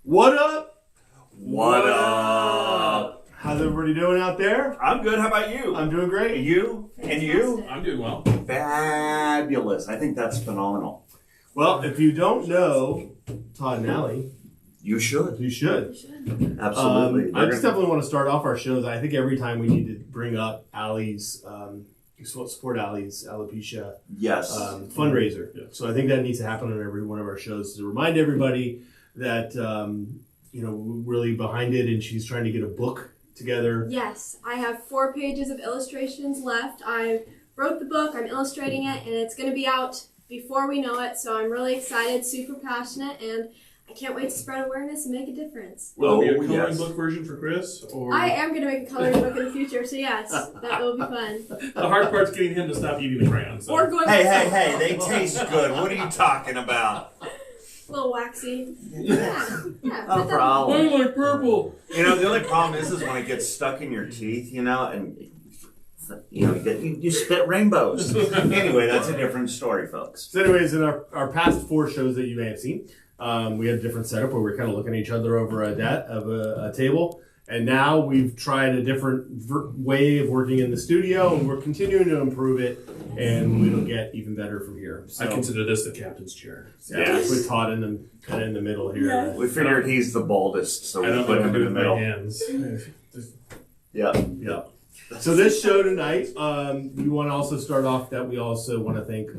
What up? What up? How's everybody doing out there? I'm good. How about you? I'm doing great. And you? And you? I'm doing well. Fabulous. I think that's phenomenal. Well, if you don't know Todd and Allie, you should. you should. Absolutely. I just definitely want to start off our shows. I think every time we need to bring up Allie's, support Allie's alopecia Yes. fundraiser. Yeah. So I think that needs to happen on every one of our shows to remind everybody that, we're really behind it, and she's trying to get a book together. Yes, I have 4 pages of illustrations left. I wrote the book, I'm illustrating it, and it's going to be out before we know it. So I'm really excited, super passionate, and I can't wait to spread awareness and make a difference. Will there be a coloring book version for Chris? Or I am going to make a coloring book in the future, so yes, that will be fun. the hard part's getting him to stop eating the crayons. So. Or going Hey, they taste good. What are you talking about? a little waxy. Yeah. No problem. I like purple. The only problem is when it gets stuck in your teeth, and you spit rainbows. Anyway, that's a different story, folks. So anyways, in our past 4 shows that you may have seen, we had a different setup where we're kind of looking at each other over a table. And now we've tried a different way of working in the studio, and we're continuing to improve it, and it'll get even better from here. So, I consider this the captain's chair. Yes. With Todd in the middle here. Yes. We figured he's the boldest, so I we don't put know him what to in do the with my middle. hands. Yeah. Yeah. So this show tonight, we want to also start off that we also want to thank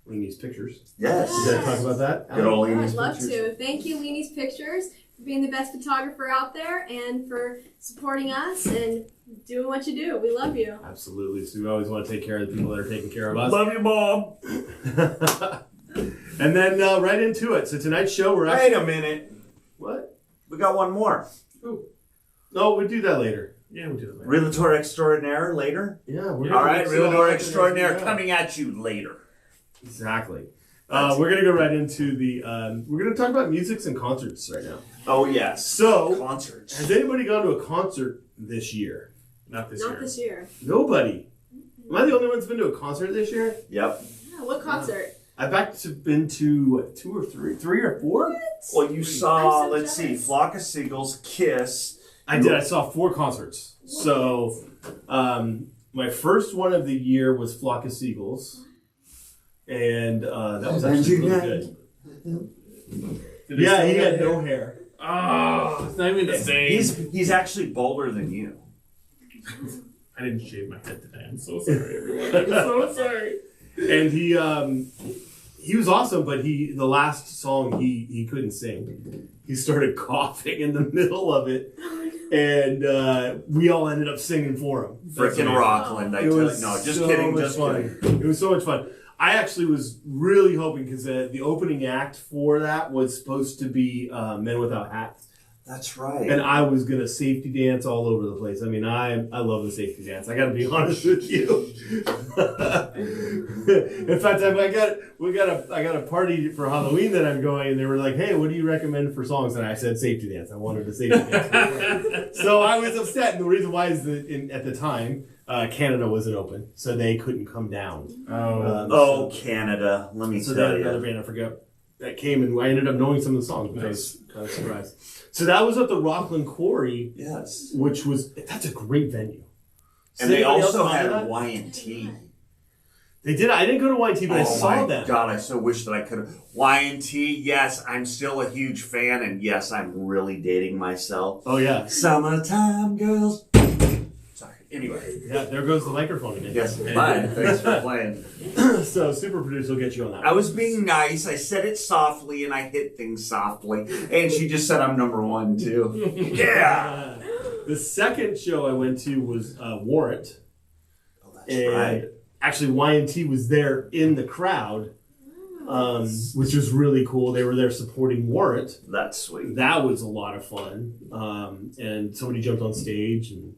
Lennies Pictures. Yes. You guys talk about that? Good old I'd Lennies love Pictures. to. Thank you, Lennies Pictures, for being the best photographer out there and for supporting us and doing what you do. We love you. Absolutely. So we always want to take care of the people that are taking care of us. Love you, Mom. And then right into it. So tonight's show, we're Wait a minute. What? We got one more. Ooh. No, we'll do that later. Yeah, we'll do that later. Realtor Extraordinaire later. Yeah. We're All right, Realtor Yeah. Extraordinaire coming at you later. Exactly. We're going to go right into we're going to talk about musics and concerts right now. Oh, yes. So, Concerts. has anybody gone to a concert this year? Not this Not year. this year. Nobody. Am I the only one that's been to a concert this year? Yep. Yeah, what concert? I've been to 2 or 3 or 4. Well, you saw, I'm so let's see, jealous. Flock of Seagulls, Kiss. I did. I saw 4 concerts. So, my first one of the year was Flock of Seagulls, and that was actually really good. Yeah, he had no hair. Oh, it's not even the same. He's actually bolder than you. I didn't shave my head today. I'm so sorry, everyone. I'm so sorry. And he was awesome, but the last song he couldn't sing. He started coughing in the middle of it, and we all ended up singing for him. Frickin' Rockland, I It tell you. was No, just so kidding, much just fun. kidding. It was so much fun. I actually was really hoping, because the opening act for that was supposed to be Men Without Hats. That's right. And I was gonna safety dance all over the place. I mean, I love the safety dance. I gotta be honest with you. In fact, I got a party for Halloween that I'm going, and they were like, "Hey, what do you recommend for songs?" And I said safety dance. I wanted a safety dance. So I was upset, and the reason why is that at the time Canada wasn't open, so they couldn't come down. Canada. Let me So tell that another you. band I forgot that came, and I ended up knowing some of the songs, which I was kind of surprised. So that was at the Rockland Quarry, Yes. that's a great venue. And they Anybody else also gone to had that? Y&T. They did. I didn't go to YT, but I Oh saw my them. God, I so wish that I could have. Y&T, yes, I'm still a huge fan, and yes, I'm really dating myself. Oh yeah, Summertime girls. Sorry. Anyway. yeah. There goes the microphone again. Yes, bye. Thanks for playing. So super producer will get you on that. I was being nice. I said it softly, and I hit things softly. And she just said I'm number 1, too. Yeah. The second show I went to was Warrant, Oh, that's and right. actually Y&T was there in the crowd, which was really cool. They were there supporting Warrant. That's sweet. That was a lot of fun. And somebody jumped on stage, and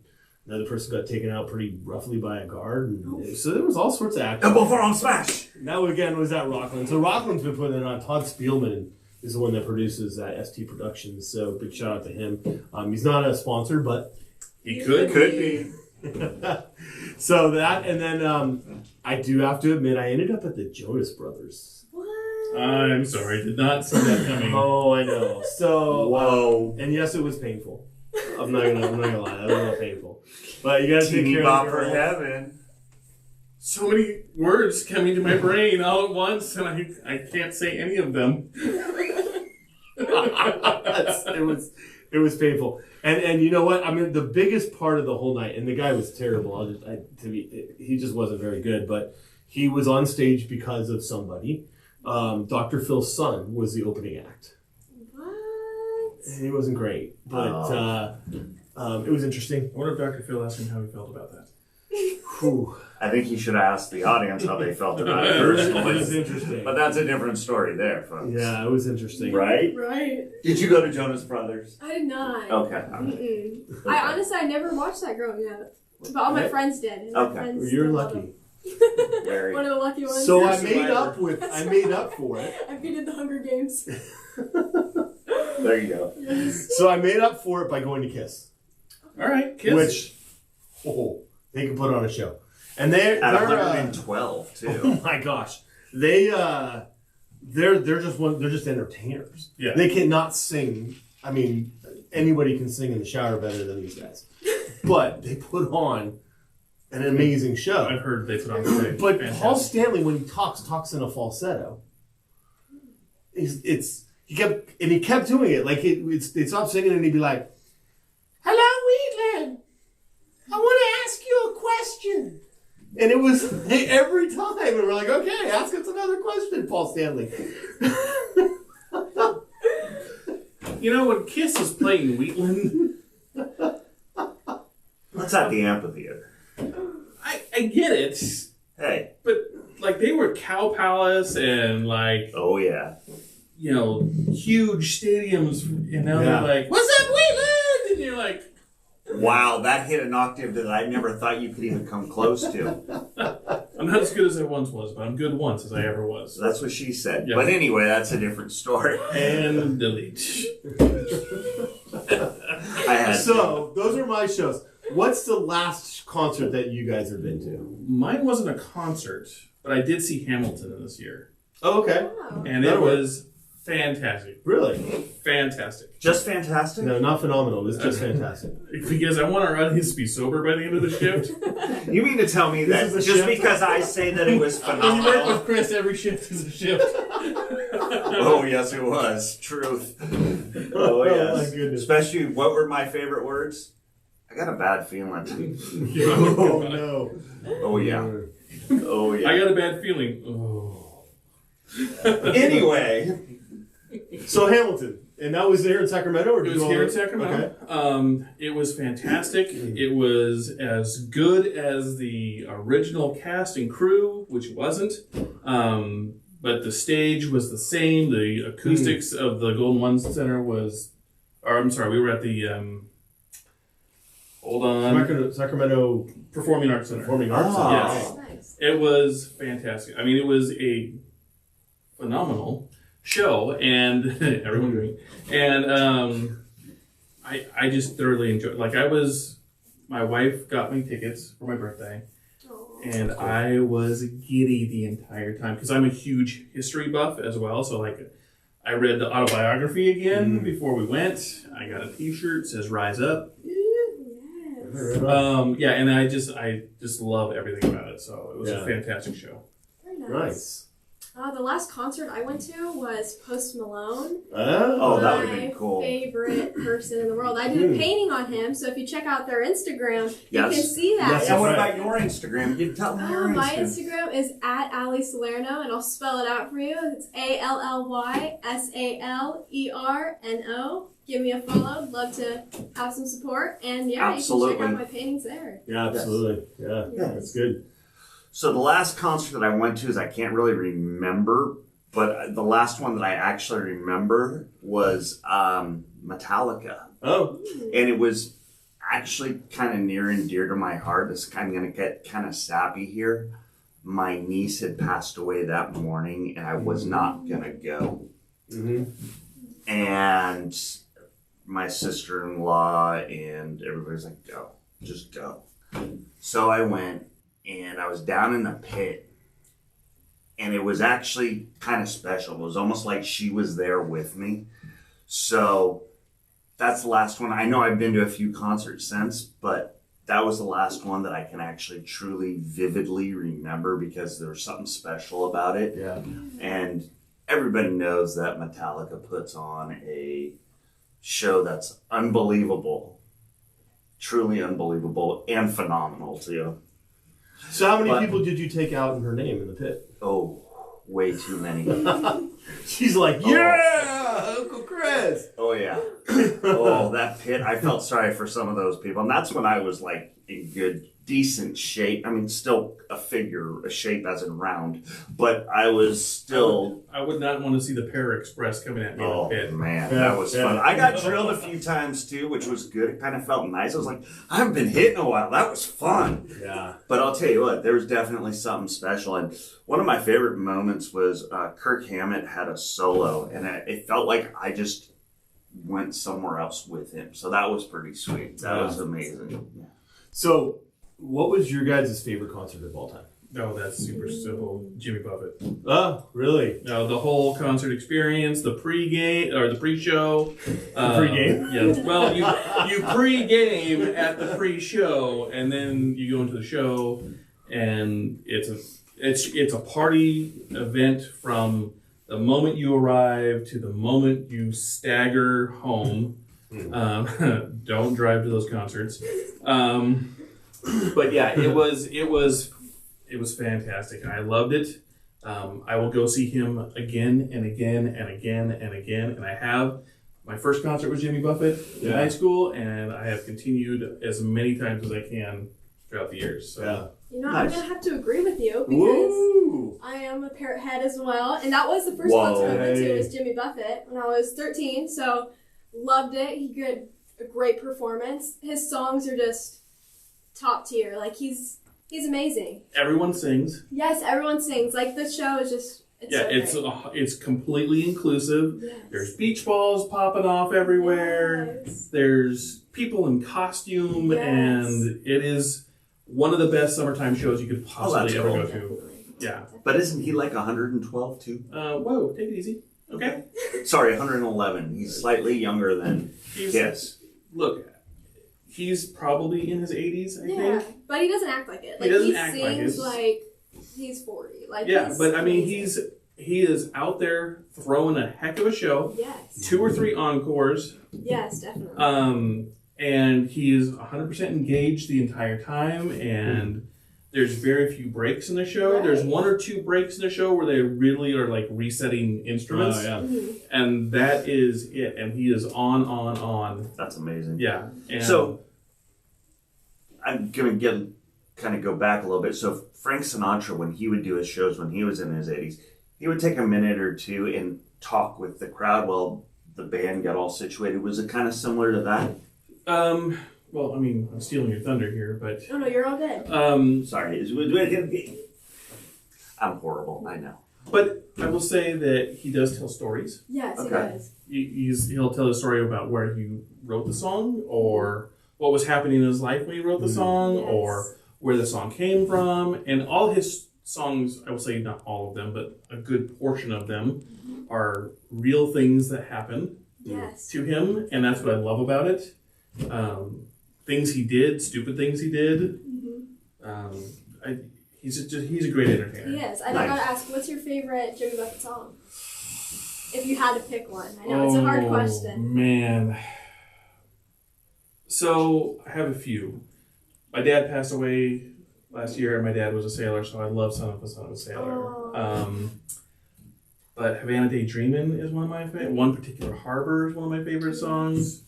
another person got taken out pretty roughly by a guard. And so there was all sorts of action. Double forearm smash. And that again was at Rockland. So Rockland's been putting it on. Todd Spielman is the one that produces that ST Productions. So big shout out to him. He's not a sponsor, but He could be. So that, and then I do have to admit, I ended up at the Jonas Brothers. What? I'm sorry, did not see that coming. Oh, I know. So, Whoa. and yes, it was painful. I'm not gonna lie, that was a little painful. But you gotta take Teeny care of bop the for girls. heaven. So many words coming to my brain all at once, and I can't say any of them. It was painful. And you know what? I mean, the biggest part of the whole night, and the guy was terrible. He just wasn't very good. But he was on stage because of somebody. Dr. Phil's son was the opening act. What? And he wasn't great, but it was interesting. I wonder if Dr. Phil asked him how he felt about that. Whew. I think you should ask the audience how they felt about it It was personally. interesting. But that's a different story there, folks. Yeah, it was interesting. Right? Right. Did you go to Jonas Brothers? I did not. Okay. Mm-mm. I honestly, I never watched that growing up. But all my Okay. friends did. And my Okay. friends You're still love lucky. them. Very. One of the lucky ones. So You're I a made survivor. up for it. I beat the Hunger Games. There you go. Yes. So I made up for it by going to Kiss. All right, kiss. Which, they can put on a show. And they're At 112, oh too. my gosh, they're just entertainers. Yeah. They cannot sing. I mean, anybody can sing in the shower better than these guys. But they put on an amazing show. I've heard they put on the stage. But Fantastic. Paul Stanley, when he talks in a falsetto. He kept doing it. Like they'd stop singing and he'd be like, "Hello, Wheatland. I want to ask you a question." And it was every time, and we're like, "Okay, ask us another question, Paul Stanley." You know, when Kiss is playing Wheatland, That's at the amphitheater. I get it. Hey. But, like, they were Cow Palace and, like, Oh, yeah. you know, huge stadiums, you know, Yeah. they're like, "What's up, Wheatland?" And you're like, Wow, that hit an octave that I never thought you could even come close to. I'm not as good as I once was, but I'm good once as I ever was. That's what she said. Yeah. But anyway, that's a different story. And delete. I had So those are my shows. What's the last concert that you guys have been to? Mine wasn't a concert, but I did see Hamilton this year. Oh, okay. Wow. And it That'll work. was fantastic. Really? Fantastic. just fantastic. No, not phenomenal. It's just fantastic. Because I want our audience to be sober by the end of the shift. You mean to tell me that is a just shift? because I say that it was When you work phenomenal? with Chris, every shift is a shift. Oh, yes, it was. Truth. Oh, Oh, yes. my goodness. Especially, what were my favorite words? I got a bad feeling. Oh no. Oh, yeah. Oh, I yeah. got a bad feeling. Oh. Anyway, So Hamilton, and that was here in Sacramento, or It did was you here all- in Sacramento. Okay. It was fantastic. It was as good as the original cast and crew, which it wasn't. But the stage was the same. The acoustics of the Golden One Center was, or I'm sorry, we were at the, hold on, Sacramento Performing Arts Center. Performing Arts. Oh. Yes. Nice. It was fantastic. I mean, it was a phenomenal show, and everyone agreed. And I just thoroughly enjoyed. Like my wife got me tickets for my birthday, Aw. and I was giddy the entire time because I'm a huge history buff as well. So like, I read the autobiography again before we went. I got a T-shirt that says "Rise Up." Yes. Yeah, and I just love everything about it. So it was Yeah. a fantastic show. Very nice. Nice. The last concert I went to was Post Malone. Oh, that would've My been cool. favorite person in the world. I did a painting on him, so if you check out their Instagram, you Yes. can see that. Yes, and what right. about your Instagram? You tell me your My Instagram. Instagram is at Ali Salerno, and I'll spell it out for you. It's ALLYSALERNO. Give me a follow. Love to have some support, and yeah, you Absolutely. can check out my paintings there. Yeah, absolutely. Yeah, Yes. that's good. So the last concert that I went to is I can't really remember, but the last one that I actually remember was Metallica. Oh, And it was actually kind of near and dear to my heart. I'm going to get kind of sappy here. My niece had passed away that morning, and I was not going to go. And my sister-in-law and everybody's like, go, just go. So I went, and I was down in the pit, and it was actually kind of special. It was almost like she was there with me. So that's the last one. I know I've been to a few concerts since, but that was the last one that I can actually truly vividly remember because there was something special about it. Yeah. And everybody knows that Metallica puts on a show that's unbelievable, truly unbelievable, and phenomenal too. So how many people did you take out in her name in the pit? Oh, way too many. She's like, yeah, Uncle Chris. Oh yeah. Oh, that pit. I felt sorry for some of those people. And that's when I was like in good, decent shape. I mean, still a shape as in round, but I was still. I would not want to see the Para Express coming at me in Oh the pit. man, that was fun. I got drilled a few times too, which was good. It kind of felt nice. I was like, I haven't been hit in a while. That was fun. Yeah. But I'll tell you what, there was definitely something special. And one of my favorite moments was Kirk Hammett had a solo, and it felt like I just went somewhere else with him. So that was pretty sweet. That was amazing. Yeah. So, what was your guys' favorite concert of all time? Oh, that's super simple. Jimmy Buffett. Oh, really? No, the whole concert experience, the pre-game or the pre-show. Pre-game? Yeah. Well, you pre-game at the pre-show, and then you go into the show, and it's a party event from the moment you arrive to the moment you stagger home. Don't drive to those concerts. But yeah, it was fantastic, and I loved it. I will go see him again and again and again and again, and I have. My first concert was Jimmy Buffett in high school, and I have continued as many times as I can throughout the years. So. Yeah. You know, Nice. I'm gonna have to agree with you because Woo! I am a parrot head as well, and that was the first Whoa. concert I went to was Jimmy Buffett when I was 13. So loved it. He did a great performance. His songs are just top tier. Like he's amazing. Everyone sings. Yes, everyone sings. Like this show is just It's completely inclusive. Yes. There's beach balls popping off everywhere. Yes. There's people in costume, Yes. and it is one of the best summertime shows you could possibly that's ever cool. go to. Yeah. But isn't he like 112 too? Whoa, take it easy. Okay. Sorry, 111. He's slightly younger than Kiss. Look, he's probably in his 80s, I Yeah, think. but he doesn't act like it. Like doesn't he act like sings it. like he's 40. Like Yeah, he's but I mean, amazing. he is out there throwing a heck of a show. Yes. 2 or 3 encores. Yes, definitely. And he is 100% engaged the entire time, and there's very few breaks in the show. Right. There's 1 or 2 breaks in the show where they really are like resetting instruments. Oh, yeah. Mhm. And that is it. And he is on. That's amazing. Yeah. And So I'm gonna kind of go back a little bit. So Frank Sinatra, when he would do his shows when he was in his 80s, he would take a minute or two and talk with the crowd while the band got all situated. Was it kind of similar to that? well, I mean, I'm stealing your thunder here, but Oh no, you're all good. Sorry, I'm horrible. I know. but I will say that he does tell stories. Yes, he Okay. does. He'll tell a story about where he wrote the song, or what was happening in his life when he wrote the song, Yes. or where the song came from. And all his songs, I will say not all of them, but a good portion of them are real things that happened Yes. to him, and that's what I love about it. Things he did, stupid things he did. He's a great entertainer. He is. I Nice. gotta ask, what's your favorite Jimmy Buffett song? If you had to pick one. I know it's a hard question. Man. So I have a few. My dad passed away last year, and my dad was a sailor, so I love Son of a Sailor. Oh. But Havana Day Dreamin' is one of my favorite. One Particular Harbor is one of my favorite songs.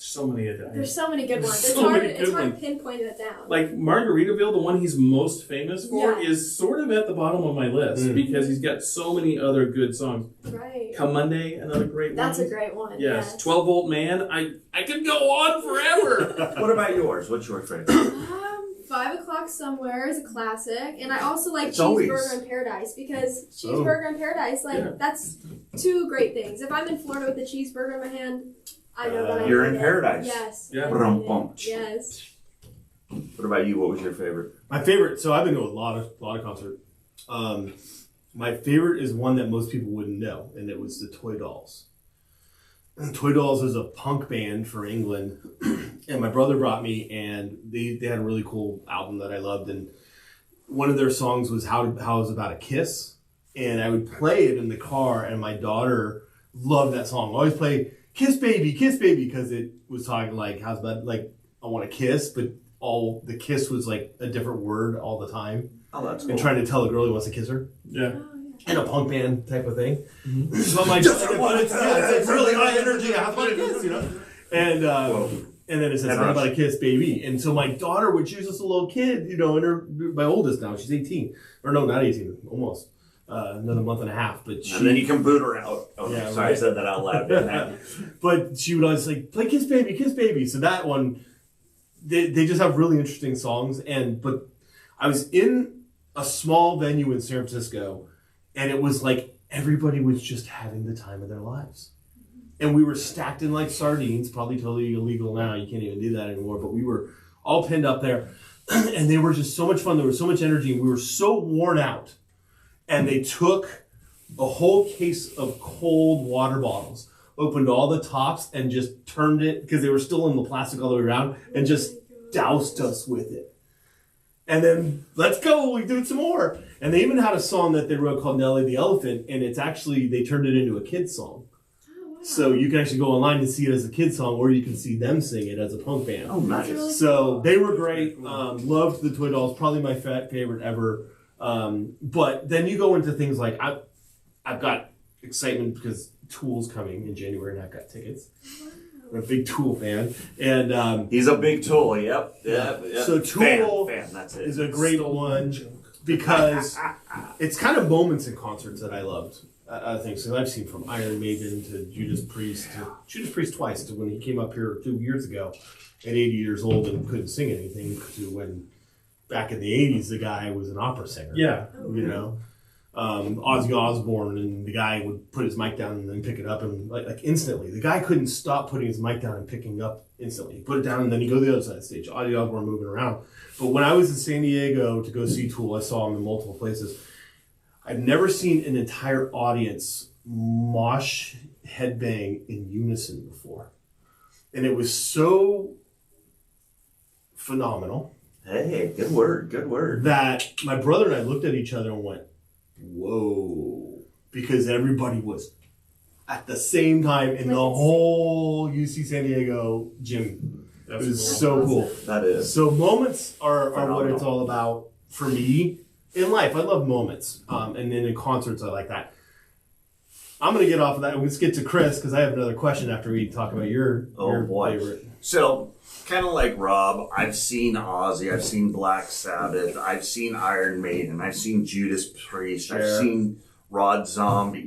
So many of them. There's so many good ones. It's So hard. many It's good hard to ones. pinpoint it down. Like Margaritaville, the one he's most famous for, Yeah. is sort of at the bottom of my list because he's got so many other good songs. Right. Come Monday, another great That's one. a great one. Yes, 12 Volt Man. I could go on forever. What about yours? What's your favorite? 5 O'Clock Somewhere is a classic, and I also like It's always- Cheeseburger in Paradise because Cheeseburger in Paradise, that's 2 great things. If I'm in Florida with a cheeseburger in my hand, I know that I'm You're in it. paradise. Yes. Yeah. I'm Brum, in it. bum. Yes. What about you? What was your favorite? My favorite. So I've been to a lot of concerts. My favorite is one that most people wouldn't know, and it was the Toy Dolls. And Toy Dolls is a punk band from England, and my brother brought me, and they had a really cool album that I loved, and one of their songs was how it was about a kiss, and I would play it in the car, and my daughter loved that song. I always play Kiss Baby, because it was talking like how's about like I want to kiss, but all the kiss was like a different word all the time. Oh, that's cool. And trying to tell a girl he wants to kiss her. Yeah. In a punk band type of thing. Mm-hmm. So my it's really high energy. I have to kiss, you know. And then it says how about a kiss, baby. And so my daughter, when she was just a little kid, you know, and my oldest now, she's 18, or no, not 18, almost another month and a half. But and then you can boot her out. Oh, yeah, sorry, right. I said that out loud. But she would always like play kiss, baby. So that one, they just have really interesting songs. But I was in a small venue in San Francisco. And it was like everybody was just having the time of their lives. And we were stacked in like sardines, probably totally illegal now. You can't even do that anymore. But we were all pinned up there. And they were just so much fun. There was so much energy. And we were so worn out. And they took a whole case of cold water bottles, opened all the tops, and just turned it, because they were still in the plastic all the way around, and just doused us with it. And then, let's go, we do it some more. And they even had a song that they wrote called Nelly the Elephant, and it's actually, they turned it into a kid's song. Oh, wow. So you can actually go online and see it as a kid's song, or you can see them sing it as a punk band. Oh, nice. So they were great. Loved the Toy Dolls, probably my favorite ever. But then you go into things like, I've got excitement because Tool's coming in January, and I've got tickets. I'm a big Tool fan, and he's a big Tool. Yep. So Tool fan, that's it. is a great one because it's kind of moments in concerts that I loved. I think so. I've seen from Iron Maiden to Judas Priest twice, to when he came up here 2 years ago at 80 years old and couldn't sing anything, to when back in the 80s the guy was an opera singer. Yeah, you know. Ozzy Osbourne, and the guy would put his mic down and then pick it up, and like instantly. The guy couldn't stop putting his mic down and picking up instantly. He put it down and then he'd go to the other side of the stage. Ozzy Osbourne moving around. But when I was in San Diego to go see Tool, I saw him in multiple places. I've never seen an entire audience mosh headbang in unison before. And it was so phenomenal. Hey, good word. That my brother and I looked at each other and went, whoa, because everybody was at the same time in the whole UC San Diego gym. It was so cool. That is. So moments are what it's all about for me in life. I love moments. And then in concerts, I like that. I'm going to get off of that. Let's get to Chris, because I have another question after we talk about your favorite. So, kind of like Rob, I've seen Ozzy, I've seen Black Sabbath, I've seen Iron Maiden, I've seen Judas Priest, I've seen Rod Zombie,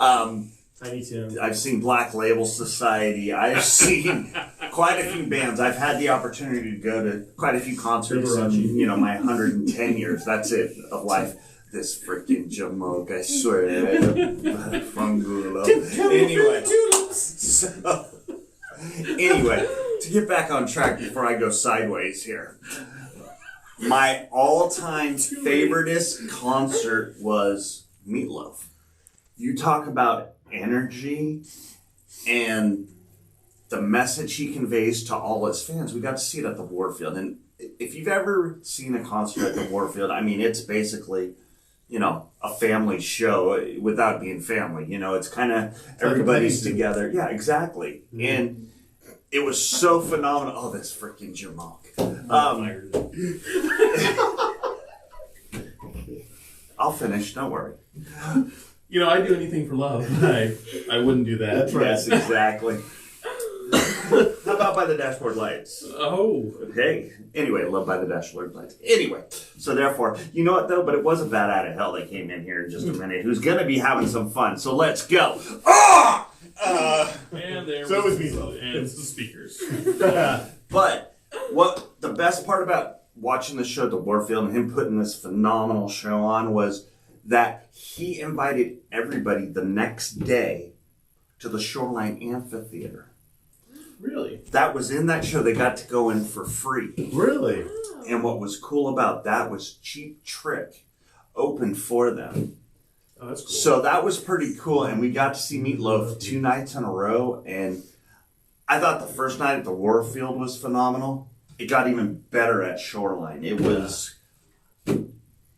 I've seen Black Label Society, I've seen quite a few bands. I've had the opportunity to go to quite a few concerts in, my 110 years, that's it, of life. This freaking jamoke, I swear. From Gulo. Anyway, to get back on track before I go sideways here. My all-time favoriteest concert was Meatloaf. You talk about energy and the message he conveys to all his fans. We got to see it at the Warfield. And if you've ever seen a concert at the Warfield, I mean, it's basically, a family show without being family. It's kind of everybody's together. Yeah, exactly. Mm-hmm. And it was so phenomenal. Oh, this freaking jamoke. I'll finish. Don't worry. I'd do anything for love. I wouldn't do that. That's right. Yes, exactly. How about By the Dashboard Lights? Oh. Okay. Anyway, Love by the Dashboard Lights. Anyway, so therefore, you know what though? But it was a Bat Out of Hell that came in here in just a minute, who's going to be having some fun. So let's go. And there so was me. And the speakers. But what the best part about watching the show at the Warfield and him putting this phenomenal show on was that he invited everybody the next day to the Shoreline Amphitheater. Really? that was in that show, they got to go in for free. Really? Oh. And what was cool about that was Cheap Trick opened for them. Oh, that's cool. So that was pretty cool, and we got to see Meatloaf 2 nights in a row, and I thought the first night at the Warfield was phenomenal. It got even better at Shoreline. It was,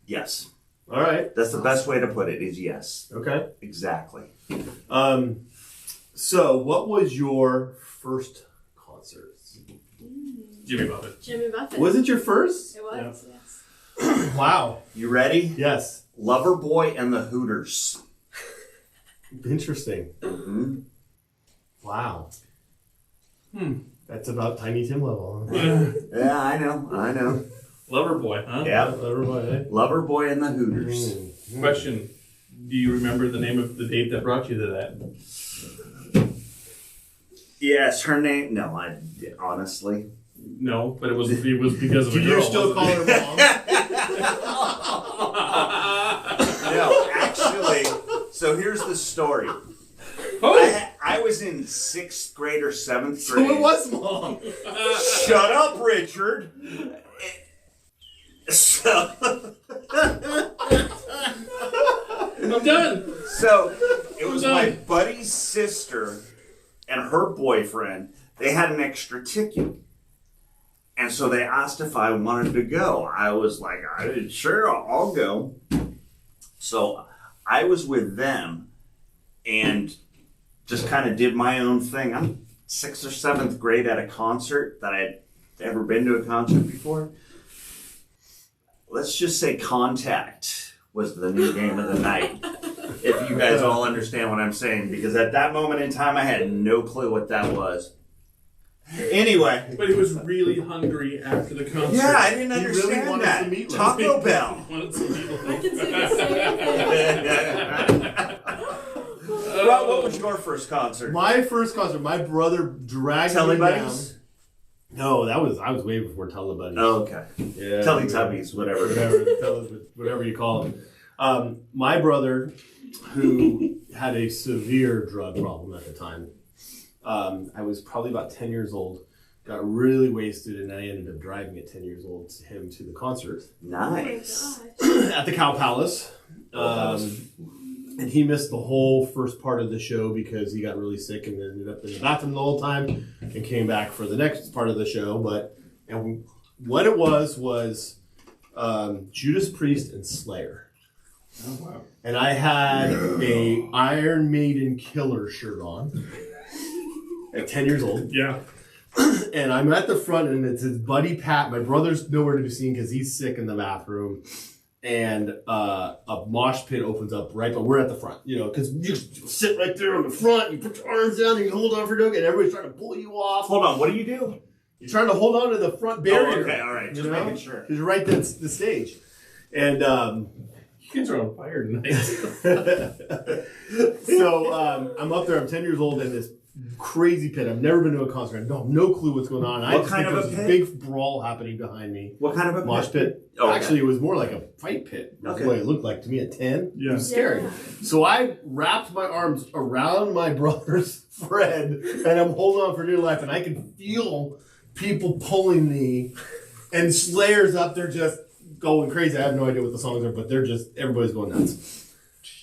yes. All right. That's the best way to put it, is yes. Okay. Exactly. So what was your first concert? Jimmy Buffett. Jimmy Buffett. Was it your first? It was, yes. Wow. You ready? Yes. Loverboy and the Hooters. Interesting. Mm-hmm. Wow. That's about Tiny Tim level. Huh? Yeah, I know. Loverboy, huh? Yeah. Everybody. Loverboy and the Hooters. Question. Do you remember the name of the date that brought you to that? Yes, her name. No, I honestly. No, but it was because of a Do girl. you still call her mom? No, actually. So here's the story. Oh! I was in 6th grade or 7th grade. So it was mom. Shut up, Richard. So, I'm done. so it was my buddy's sister and her boyfriend. They had an extra ticket. And so they asked if I wanted to go. I was like, sure, I'll go. So I was with them and just kind of did my own thing. I'm 6th or 7th grade at a concert that I had ever been to a concert before. Let's just say Contact was the new game of the night. If you guys all understand what I'm saying. Because at that moment in time, I had no clue what that was. Anyway. But he was really hungry after the concert. Yeah, I didn't He really understand wanted that. some meatloaf. Taco Bell. Wanted some meatloaf. I can say the same thing. Rob, what was your first concert? My first concert, my brother dragged me down. Teletubbies? No, I was way before Teletubbies. Oh, okay. Yeah, Teletubbies, whatever. whatever you call them. My brother, who had a severe drug problem at the time, I was probably about 10 years old, got really wasted, and I ended up driving at 10 years old him to the concert Nice. Oh my gosh. at the Cow Palace. And he missed the whole first part of the show because he got really sick and ended up in the bathroom the whole time and came back for the next part of the show. What it was Judas Priest and Slayer. Oh, wow. And I had a Iron Maiden Killer shirt on at 10 years old. Yeah. And I'm at the front, and it's his buddy Pat. My brother's nowhere to be seen because he's sick in the bathroom. And a mosh pit opens up right, but we're at the front, because you sit right there on the front, you put your arms down, and you hold on for a and everybody's trying to pull you off. Hold on, what do you do? You're trying to hold on to the front barrier. Oh, okay, all right, just making sure. Because you're right that's the stage. And You kids are on fire tonight. so I'm up there, I'm 10 years old in this crazy pit. I've never been to a concert. I have no clue what's going on. What kind of a there's pit? Big brawl happening behind me. What kind of a Mosh pit. Oh, okay. Actually, it was more like a fight pit. That's Okay. what it looked like to me at 10. Yeah. It was scary. Yeah. So I wrapped my arms around my brother's Fred, and I'm holding on for dear life, and I can feel people pulling me, and Slayer's up there just going crazy. I have no idea what the songs are, but everybody's going nuts.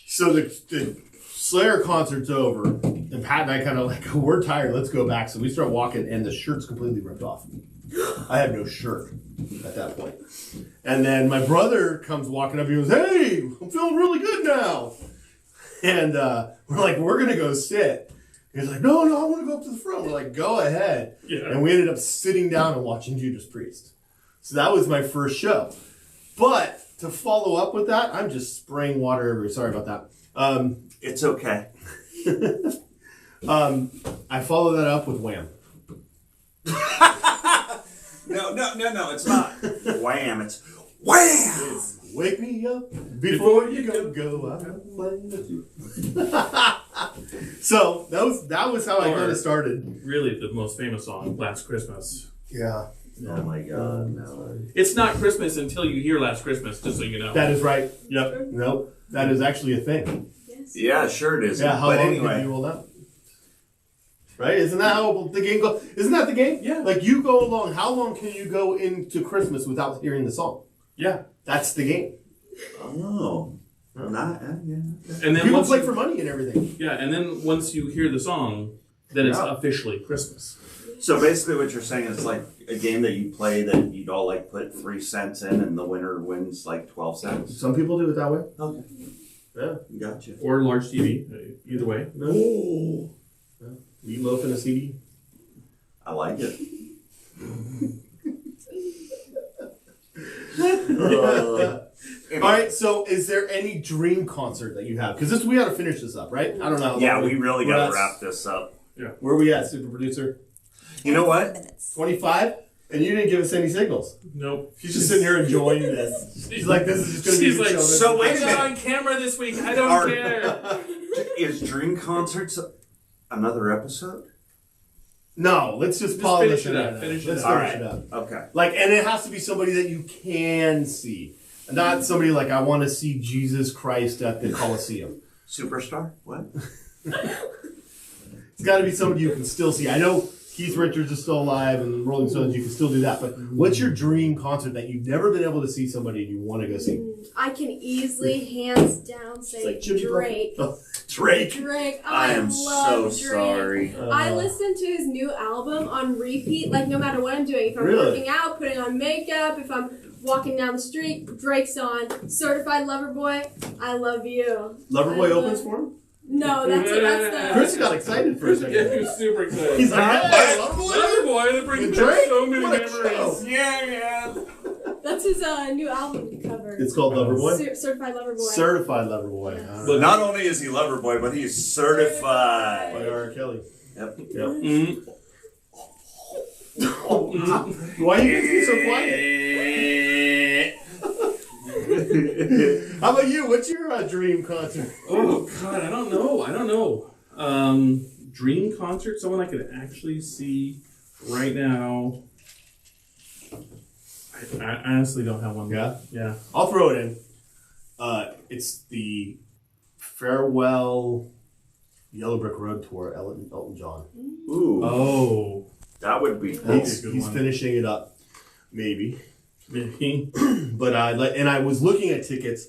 So the Slayer concert's over, and Pat and I kind of like, we're tired, let's go back. So we start walking, and the shirt's completely ripped off. I have no shirt at that point. And then my brother comes walking up, he goes, "Hey, I'm feeling really good now." And we're like, we're going to go sit. He's like, no, I want to go up to the front. We're like, go ahead. Yeah. And we ended up sitting down and watching Judas Priest. So that was my first show. But to follow up with that, I'm just spraying water everywhere. Sorry about that. It's okay. I follow that up with Wham. No, it's not. Wham, it's wham! Wake me up before you go. I'm playing with you. So that was how I kind of started. Really, the most famous song, Last Christmas. Yeah. Oh my God, no. It's not Christmas until you hear Last Christmas, just so you know. That is right. Yep. Nope. That is actually a thing. Yes. Yeah, sure it is. Yeah. How but long anyway, did you hold up? Right? Isn't that how the game goes? Isn't that the game? Yeah. Like you go along. How long can you go into Christmas without hearing the song? Yeah. That's the game. Oh. Not, yeah. And then People once play you, for money and everything. yeah, and then once you hear the song, then it's Yeah. officially Christmas. So basically what you're saying is like a game that you play that you'd all like put 3 cents in and the winner wins like 12 cents. Some people do it that way. Okay. Yeah. Gotcha. Or large TV, either way. Oh. Meatloaf in a CD. I like it. All right. So, is there any dream concert that you have? Because we got to finish this up, right? I don't know. How Yeah, long we really we're got at. to wrap this up. Where are we at, super producer? You know what? 25, and you didn't give us any signals. Nope. She's just sitting here enjoying this. She's like, "This is just going to be." She's a like, show. so wait a I'm minute. on camera this week. I don't care. Is Dream Concerts another episode? No, let's just Just polish finish it it up, up. finish it Let's up. finish it up. Okay. Like, and it has to be somebody that you can see, not somebody like I want to see Jesus Christ at the Coliseum. Superstar? What? It's got to be somebody you can still see. I know Keith Richards is still alive and Rolling Stones, you can still do that. But what's your dream concert that you've never been able to see somebody and you want to go see? I can easily, hands down, say like Jimmy Drake. Drake. Drake. I am love so Drake. sorry. I listen to his new album on repeat, like no matter what I'm doing. If I'm Really? working out, putting on makeup, if I'm walking down the street, Drake's on. Certified Lover Boy, I love you. Loverboy I love- opens for him? No, that's the. Chris got excited for a Yeah, second. he was super excited. He's like, hey, Lover Loverboy? boy, that brings Drake? back so many What a memories. show. Yeah. That's his new album cover. It's called Loverboy? Certified Lover Boy. Certified Loverboy. Yes. All But right. not only is he Loverboy, but he's certified. By R. Kelly. Yep. Yep. Mm. Why are you guys so quiet? How about you? What's your dream concert? Oh God, I don't know. Dream concert, someone I could actually see right now. I honestly don't have one. Yeah? Yeah. I'll throw it in. It's the Farewell Yellow Brick Road tour, Elton John. Ooh, Oh, that would be cool. That's a good He's one. finishing it up, maybe. maybe. But I was looking at tickets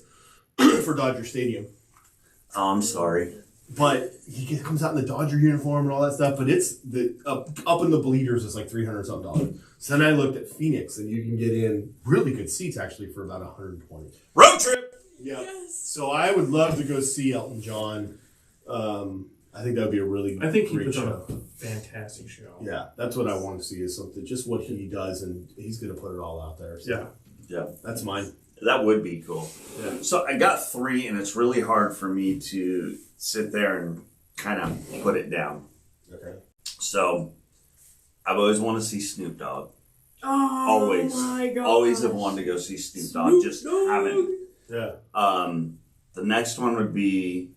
for Dodger Stadium. Oh, I'm sorry. But he comes out in the Dodger uniform and all that stuff. But it's the up in the bleeders is like $300 something. So then I looked at Phoenix, and you can get in really good seats actually for about $120. Road trip. Yeah. So I would love to go see Elton John. I think that would be a really I think he great puts on show. a fantastic show. Yeah, that's what I want to see is something, just what he does, and he's going to put it all out there. So Yeah. Yeah, that's mine. that would be cool. Yeah. So I got 3, and it's really hard for me to sit there and kind of put it down. Okay. So I've always wanted to see Snoop Dogg. Oh Always. my God. Always have wanted to go see Snoop Dogg. Just haven't. Yeah. The next one would be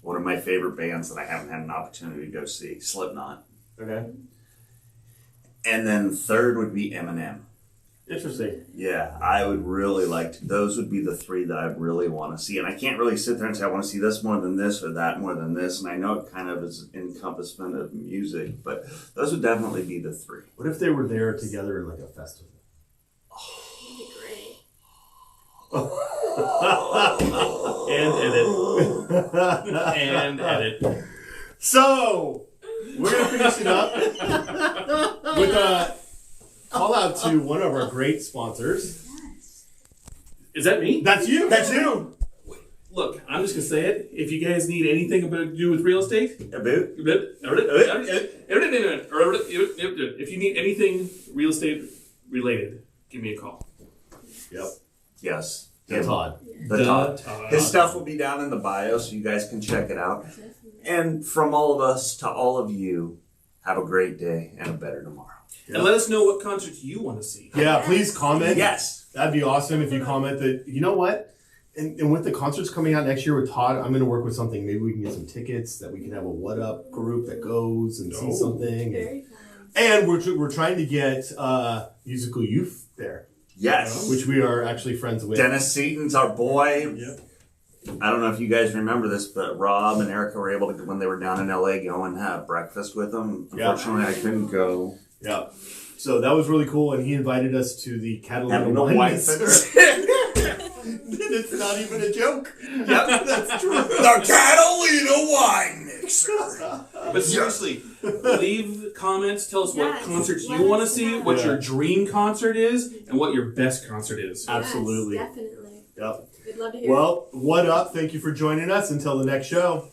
one of my favorite bands that I haven't had an opportunity to go see, Slipknot. Okay. And then third would be Eminem. Interesting. Yeah, I would really like to. Those would be the 3 that I really want to see. And I can't really sit there and say I want to see this more than this or that more than this. And I know it kind of is an encompassment of music, but those would definitely be the 3. What if they were there together in like a festival? And edit. And edit. So we're gonna finish it up with a call out to one of our great sponsors. Is that me? That's you. That's you. Look, I'm just gonna say it. If you guys need anything about to do with real estate, A boot? if you need anything real estate related, give me a call. Yep. Yes. And Todd. The Todd. His stuff will be down in the bio so you guys can check it out. And from all of us to all of you, have a great day and a better tomorrow. And let us know what concerts you want to see. Yeah. Please comment. Yes. That'd be awesome if you comment that. You know what? And with the concerts coming out next year with Todd, I'm going to work with something. Maybe we can get some tickets that we can have a What Up group that goes and see something. Very fun. And we're trying to get musical youth there, Yes. which we are actually friends with. Dennis Seaton's our boy. Yep. I don't know if you guys remember this, but Rob and Erica were able to, when they were down in LA, go and have breakfast with them. Unfortunately, I couldn't go. Yeah. So that was really cool, and he invited us to the Catalina Wine Wine Center. It's not even a joke. Yep, that's true. The Catalina Wine Mixer. But seriously, leave comments. Tell us what Yes, concerts let you want to us see, know. what your dream concert is, and what your best concert is. Absolutely. Yes, definitely. Yep. We'd love to hear. Well, what up? Thank you for joining us. Until the next show.